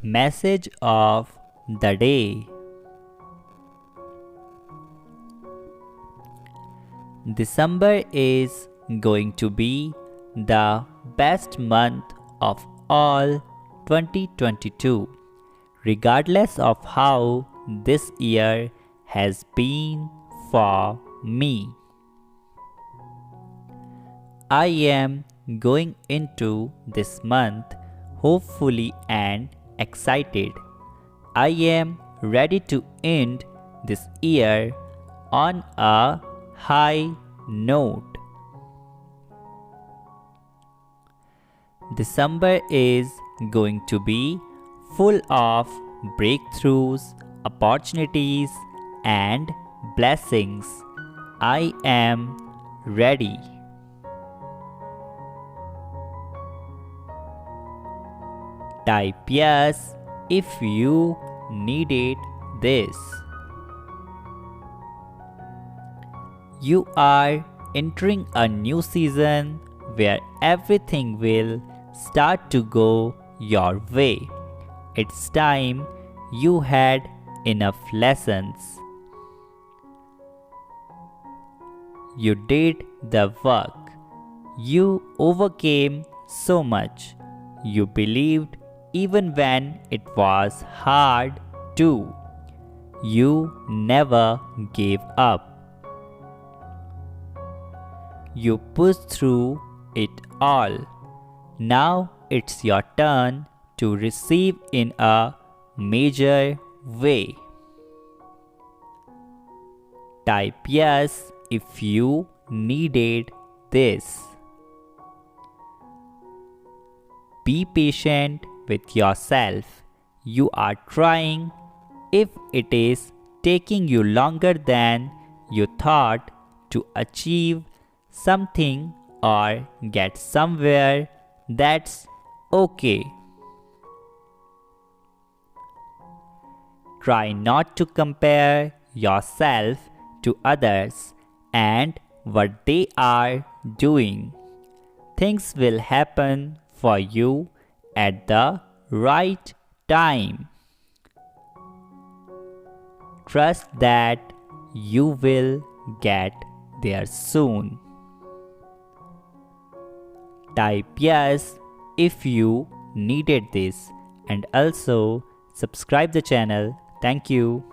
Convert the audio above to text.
Message of the day. December is going to be the best month of all 2022, regardless of how this year has been for me. I am going into this month hopefully and excited. I am ready to end this year on a high note. December is going to be full of breakthroughs, opportunities, and blessings. I am ready. Type yes if you needed this. You are entering a new season where everything will start to go your way. It's time you had enough lessons. You did the work. You overcame so much. You believed even when it was hard to. You never gave up. You pushed through it all. Now it's your turn to receive in a major way. Type yes if you needed this. Be patient with yourself. You are trying. If it is taking you longer than you thought to achieve something or get somewhere, that's okay. Try not to compare yourself to others and what they are doing. Things will happen for you at the right time. Trust that you will get there soon. Type yes if you needed this and also subscribe the channel. Thank you.